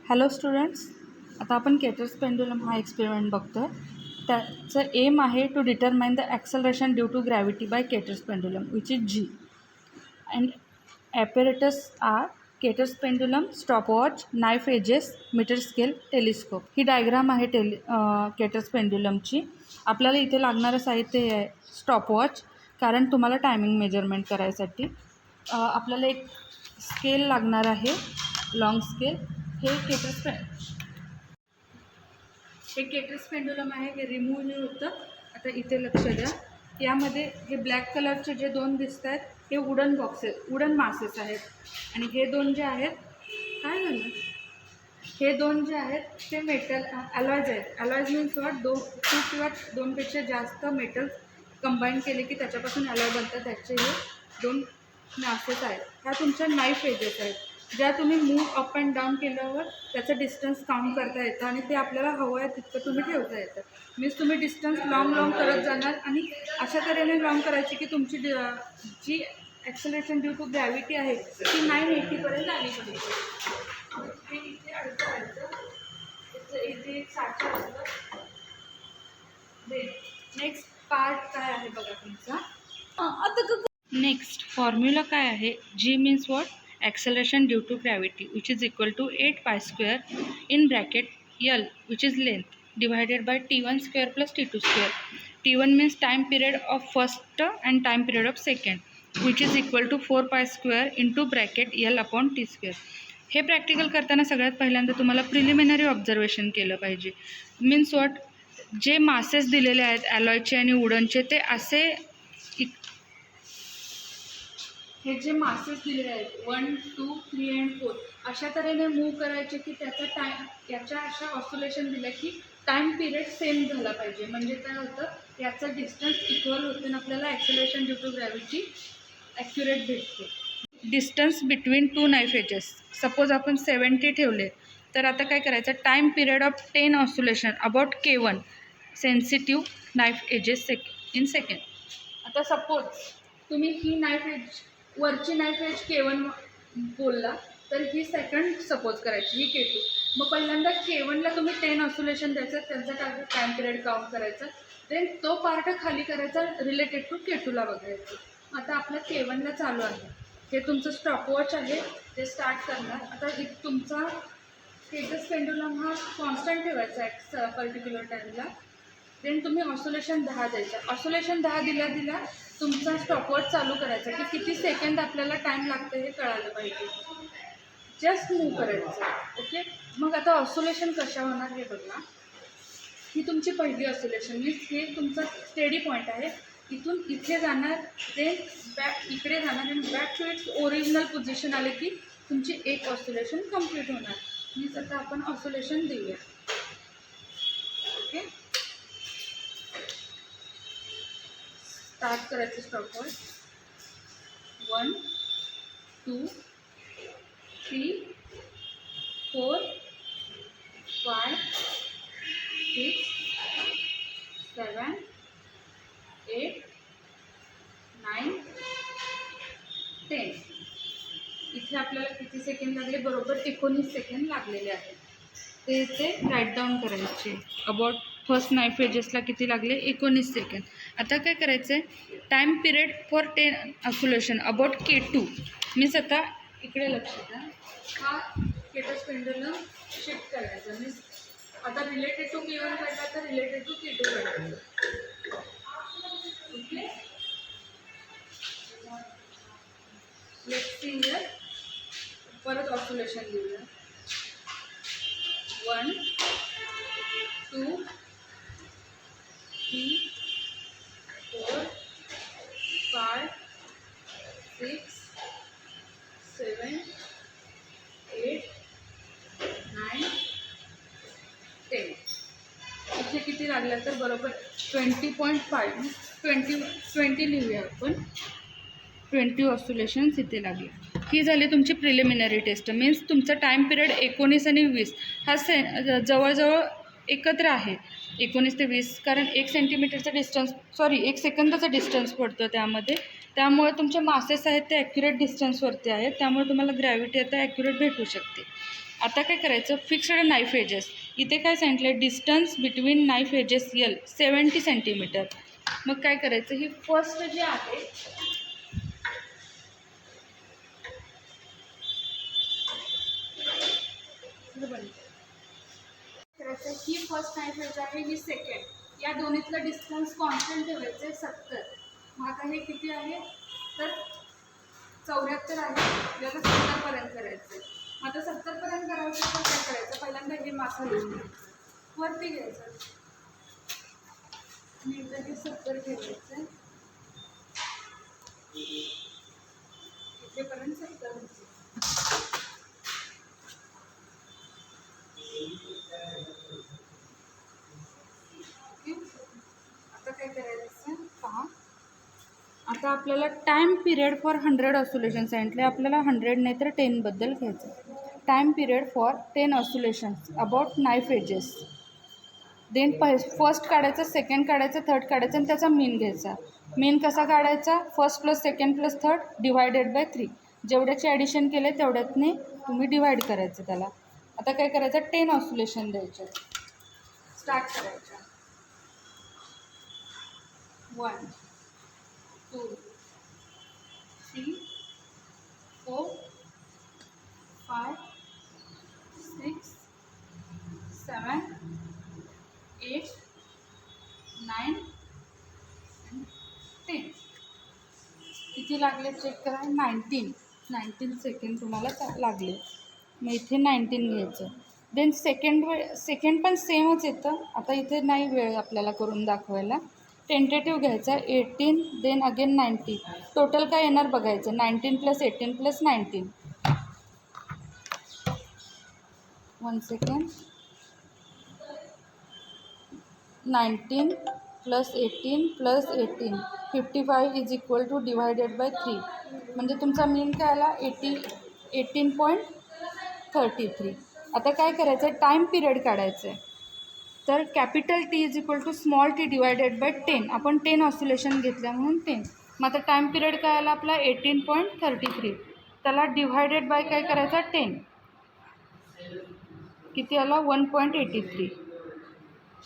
Hello students, आता आपण caters pendulum हा एक्सपेरिमेंट बघतो आहे. त्याचं एम आहे to determine the acceleration due to gravity by Kater's pendulum which is g and apparatus are Kater's pendulum, stopwatch, knife edges, metre scale, telescope. ही diagram आहे Kater's पेंडुलमची. आपल्याला इथे लागणारं साहित्य हे आहे स्टॉपवॉच, कारण तुम्हाला टायमिंग मेजरमेंट करायसाठी. आपल्याला एक स्केल लागणार आहे, लॉंग स्केल. हे केटर्स पेंडुलम आहे, हे रिमूव्ह होतं. आता इथे लक्ष द्या, यामध्ये हे ब्लॅक कलरचे जे दोन दिसत आहेत हे वुडन मासेस आहेत, आणि हे दोन जे आहेत काय झालं, हे दोन जे आहेत ते मेटल अलॉयज आहेत. अलॉयज मीन्स वॉट, टू किंवा दोनपेक्षा जास्त मेटल्स कंबाईन केले की त्याच्यापासून अलॉय बनतात. त्याचे हे दोन मासेस आहेत. ह्या तुमच्या नाईफ एजेस आहेत, ज्या तुम्ही मूव अप अँड डाऊन केल्यावर त्याचं डिस्टन्स काउंट करता येतं, आणि ते आपल्याला हवं आहे तितकं तुम्ही ठेवता येतं. मीन्स तुम्ही डिस्टन्स लॉंग करत जाणार, आणि अशा तऱ्हेने लॉंग करायची की तुमची जी ॲक्सलरेशन ड्यू टू ग्रॅव्हिटी आहे ती 980पर्यंत आली पाहिजे. हे इथे अडकायचं, इथे एक साठा असतं. नेक्स्ट पार्ट काय आहे बघा तुमचा. आता नेक्स्ट फॉर्म्युला काय आहे, g means what, acceleration due to gravity which is equal to 8 pi square in bracket L which is length divided by t1 square plus t2 square. t1 means time period of first and time period of second which is equal to 4 pi square into bracket L upon t square. हे practical करताना सगळ्यात पहिल्यांदा तुम्हाला preliminary observation केलं पाहिजे. Means what, जे masses दिलेले आहेत ॲलॉयचे आणि वुडनचे, ते असे हे जे मासेस दिलेले आहेत 1, 2, 3 and 4 अशा तऱ्हेने मूव्ह करायचे की त्याचा टाईम, याच्या अशा ऑस्युलेशन दिलं की टाईम पिरियड सेम झाला पाहिजे. म्हणजे काय होतं, याचं डिस्टन्स इक्वल होतं आणि आपल्याला acceleration due to gravity accurate भेटते. Distance between two knife edges, suppose आपण 70 ठेवले, तर आता काय करायचं, time period of 10 oscillation about K1 sensitive knife edges in second. आता सपोज तुम्ही ही नाईफ एज, वरची नाईफ एज K1 बोलला, तर ही सेकंड सपोज करायची, ही K2. मग पहिल्यांदा K1ला तुम्ही 10 ऑस्युलेशन द्यायचं, त्यांचा टाईम पिरियड काउंट करायचा, देन तो पार्ट खाली करायचा रिलेटेड टू K2ला बघायचं. आता आपलं K1ला चालू आहे, हे तुमचं स्टॉपवॉच आहे, ते स्टार्ट करणार. आता तुमचा केटर्स पेंडुलम हा कॉन्स्टंट ठेवायचा आहे पर्टिक्युलर टाईमला. देन तुम्ही ऑस्युलेशन 10 द्यायचा. ऑस्युलेशन 10 दिला तुमचा स्टॉपवॉच चालू करायचा की किती सेकंद आपल्याला टाईम लागतं हे कळायला पाहिजे. जस्ट मूव्ह करायचं. ओके. मग आता ऑस्युलेशन कशा होणार हे बघा. ही तुमची पहिली ऑस्युलेशन, मीन्स हे तुमचा स्टेडी पॉईंट आहे. इथून इथे जाणार, देन बॅक इकडे जाणार, आणि back to its original position आले की तुमची एक ऑस्युलेशन कंप्लीट होणार. मीन्स आता आपण ऑस्युलेशन देऊया. ओके. स्टार्ट करायचं स्टॉपवॉच. 1, 2, 3, 4, 5, 6, 7, 8, 9, 10. इथे आपल्याला किती सेकंड लागले, बरोबर 19 सेकंड लागलेले आहेत. ते इथे राईट डाऊन करायचे. अबाउट फर्स्ट नाईफ एजेसला किती लागले, 19 सेकंड. आता काय करायचं आहे, time period for 10 oscillation about K2. Means आता इकडे लक्ष द्या, हा केटर्स पेंडुलम शिफ्ट करायचा. मीन्स आता रिलेटेड टू K1 काढला तर रिलेटेड टू K2 काढायचं. ओके. Let's see here. परत ऑस्युलेशन देऊया. 1, 2, 3, 4, 5, 6, 7, 8, 9, 10. इथे किती लागलं तर बरोबर 20.5, 20 लिहूया आपण. 20 ऑस्युलेशन्स इथे लागले. ही झाली तुमची प्रिलिमिनरी टेस्ट. मीन्स तुमचा टाईम पिरियड 19 आणि 20 हा जवळजवळ एकत्र आहे. 19 ते 20, कारण 1 सेंटीमीटरचा डिस्टन्स, 1 सेकंदाचा डिस्टन्स पडतो त्यामध्ये. त्यामुळे तुमचे मासेस आहेत ते ॲक्युरेट डिस्टन्सवरती आहेत, त्यामुळे तुम्हाला ग्रॅव्हिटी आता ॲक्युरेट भेटू शकते. आता काय करायचं, फिक्स्ड नाईफ एजेस. इथे काय सांगितलं, distance between knife edges L 70 centimetre. मग काय करायचं, ही फर्स्ट जे आहे ही फर्स्ट नाईफ एज आहे, ही सेकंड. या दोन्हीतलं डिस्टन्स कॉन्स्टंट ठेवायचं आहे 70. मग आता हे किती आहे, तर 74 आहे. याला 70पर्यंत करायचं आहे. मग आता 70पर्यंत करायचं तर काय करायचं, पहिल्यांदा हे मागं लिहून घ्यायचं, वरती घ्यायचं आणि इथं हे 70 ठेवायचं, इथेपर्यंत 70 होते. आता काय करायचं पहा, आता आपल्याला टाईम पिरियड फॉर 100 ऑस्युलेशन सांगितले. आपल्याला 100 नाही तर 10 बद्दल घ्यायचं. Time period for 10 oscillations about knife edges. Then first काढायचं, सेकंड काढायचं, थर्ड काढायचं आणि त्याचा मीन घ्यायचा. मीन कसा काढायचा, first plus second plus third divided by 3. जेवढ्याचे ॲडिशन केले तेवढ्यातने तुम्ही डिवाइड करायचं त्याला. आता काय करायचं, 10 ऑस्युलेशन द्यायचे, स्टार्ट करायचं. 1 2 3 4 5 6 7 8 9 10. किती लागले चेक करा, 19 सेकंड तुम्हाला लागले. मग इथे 19 घ्यायचं. देन सेकंड पण सेमच येतं. आता इथे नाही वेळ आपल्याला करून दाखवायला. टेंटेटिव्ह घ्यायचा 18, देन अगेन 90. टोटल काय येणार बघायचं, 19 + 18 + 19. 1 second. 19 + 18 + 18 55 is equal two divided by 3. म्हणजे तुमचा मीन काय आला, 18.33. आता काय करायचं, टाईम पिरियड काढायचं आहे. तर capital T is equal to small t divided by 10. आपण 10 ऑस्युलेशन घेतल्या म्हणून 10. मग आता टाईम पिरियड काय आला आपला, 18.33. त्याला डिवायडेड बाय काय करायचा, 10. किती आला, 1.83.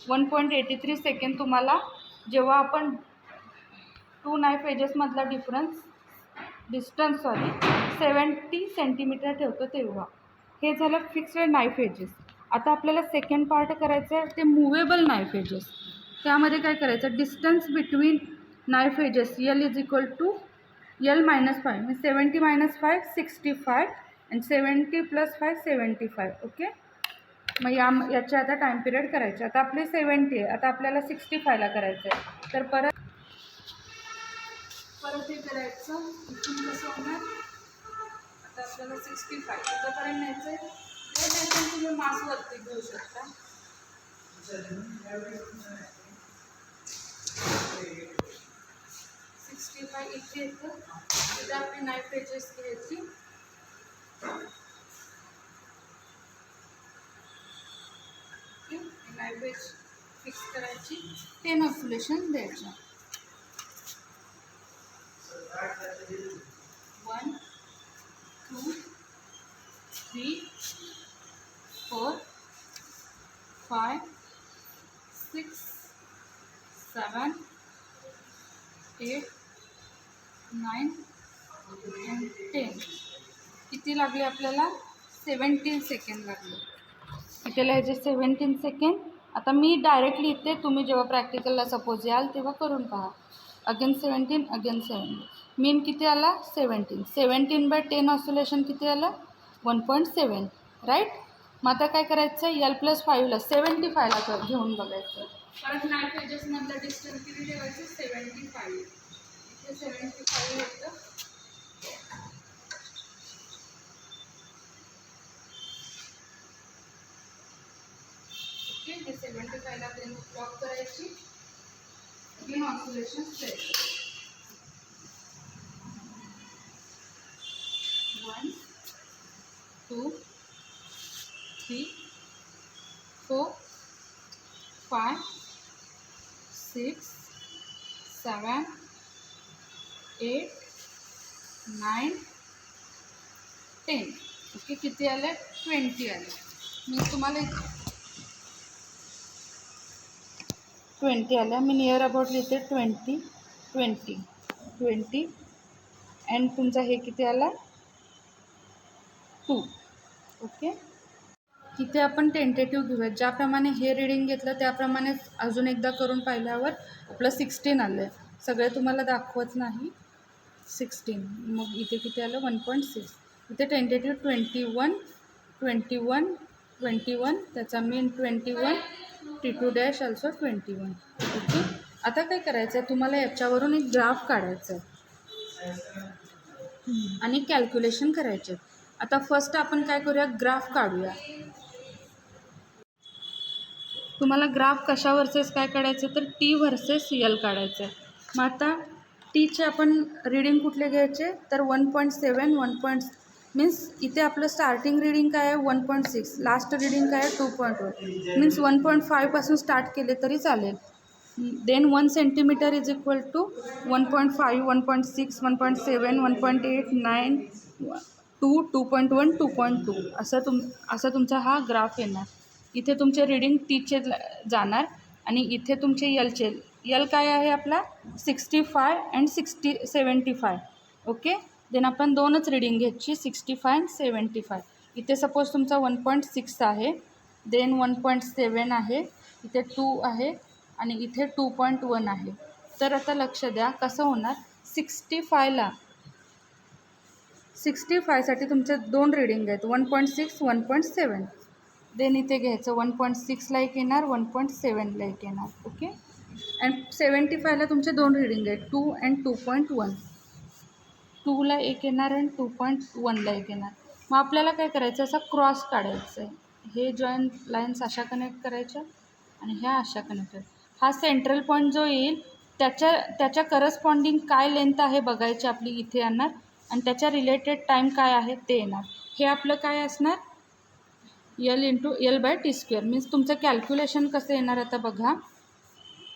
1.83 सेकंड तुम्हाला, जेव्हा आपण 2 नाईफ एजेसमधला डिस्टन्स 70 सेंटीमीटर ठेवतो तेव्हा. हे झालं फिक्स्ड नाईफ एजेस. आता आपल्याला सेकंड पार्ट करायचं आहे, ते मूवेबल नाईफ एजेस. त्यामध्ये काय करायचं, distance between knife edges L is equal to L -5. म्हणजे 70 - 5 65 आणि 70 + 5 75. ओके. मग याचे आता टाईम पिरियड करायचे. आता आपले 70 आहे, आता आपल्याला 65ला करायचं आहे. तर परत हे करायचं, इथून कसं होणार, आता आपल्याला 65 इथंपर्यंत न्यायचं आहे. तुम्ही मास वरती घेऊ शकता. 65 इथे येतं. इथं आपली नाईफ एजेस घ्यायची. नाईफ एज फिक्स करायची, 10 ऑस्युलेशन द्यायच्या. 1 2 3 4 5 6 7 8 9 and 10. किती लागले आपल्याला, 17 सेकंड लागले. इथे लिहायचे 17 सेकंड. आता मी डायरेक्टली इथे, तुम्ही जेव्हा प्रॅक्टिकलला सपोज याल तेव्हा करून पहा. Again 17 again 17. मीन किती आला, 17. 17/10 ऑस्युलेशन किती आलं, 1.7. राईट. मग आता काय करायचं, यल +5ला 75ला घेऊन बघायचं. परत नाईफ एजेसमधला डिस्टन्स किती ठेवायचं, 75. इथे 75 होतं. ओके. हे 75ला ब्लॉक करायची. Again oscillation set. 1 2 3 4 5 6 7 8 9 10. ओके, किती आले? 20 आले. मी तुम्हाला 20 आल्या. मी नियर अबाउट लिहिते 20 अँड तुमचा हे किती आला? 2. ओके, इथे आपण टेंटेटिव्ह घेऊया. ज्याप्रमाणे हे रीडिंग घेतलं त्याप्रमाणे अजून एकदा करून पाहिल्यावर आपलं 16 आलं आहे. सगळे तुम्हाला दाखवत नाही. 16. मग इथे किती आलं? 1.6. इथे टेंटेटिव्ह 21, त्याचा मीन 21, T2 डॅश ऑल्सो 21. ओके, आता काय करायचं आहे, तुम्हाला याच्यावरून एक ग्राफ काढायचं आहे आणि कॅल्क्युलेशन करायचे. आता फर्स्ट आपण काय करूया, ग्राफ काढूया. तुम्हाला ग्राफ कशा वर्सेस काय काढायचं तर टी वर्सेस यल काढायचं आहे. मग आता टीचे आपण रीडिंग कुठले घ्यायचे तर 1.7, 1. मीन्स इथे आपलं स्टार्टिंग रीडिंग काय आहे 1.6, लास्ट रीडिंग काय आहे 2.1. मीन्स 1.5पासून स्टार्ट केले तरी चालेल. Then 1 centimetre is equal to 1.5, 1.6, 1.7, 1.8, 9, 2, 2.1, 2.2 असं तुमचा हा ग्राफ येणार. इथे तुमचे रीडिंग टीचे जाणार आणि इथे तुमचे यलचे. यल काय आहे आपला 65 अँड 75. ओके, देन आपण दोनच रीडिंग घ्यायची 65 अँड 75. इथे सपोज तुमचा 1.6 आहे, देन 1.7 आहे, इथे 2 आहे आणि इथे 2.1 आहे. तर आता लक्ष द्या कसं होणार. 65साठी तुमचे दोन रीडिंग आहेत 1.6, 1.7. देन इथे घ्यायचं 1.6ला एक येणार, 1.7ला एक येणार. ओके, अँड 75ला तुमचे दोन रीडिंग आहेत 2 अँड 2.1. 2ला एक येणार अँड 2.1ला एक येणार. मग आपल्याला काय करायचं, असा क्रॉस काढायचं आहे. हे जॉईंट लाईन्स अशा कनेक्ट करायच्या आणि ह्या अशा कनेक्ट करायच्या. हा सेंट्रल पॉईंट जो येईल त्याच्या करस्पॉन्डिंग काय लेंथ आहे बघायची आपली, इथे येणार आणि त्याच्या रिलेटेड टाईम काय आहे ते येणार. हे आपलं काय असणार L × L/T². मीन्स तुमचं कॅल्क्युलेशन कसं येणार आता बघा.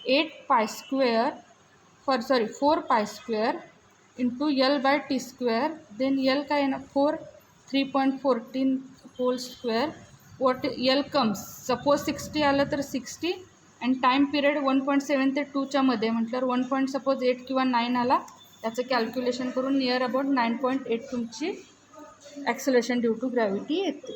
4π² × L/T². देन L काय येणार 4, 3.14 whole square. What L comes suppose 60 आलं तर 60 अँड टाईम पिरियड 1.7 ते 2च्या मध्ये म्हटल्यावर 1.8 किंवा 9 आला. त्याचं कॅल्क्युलेशन करून नियर अबाउट 9.8 तुमची ॲक्सलेशन ड्यू टू ग्रॅव्हिटी येते.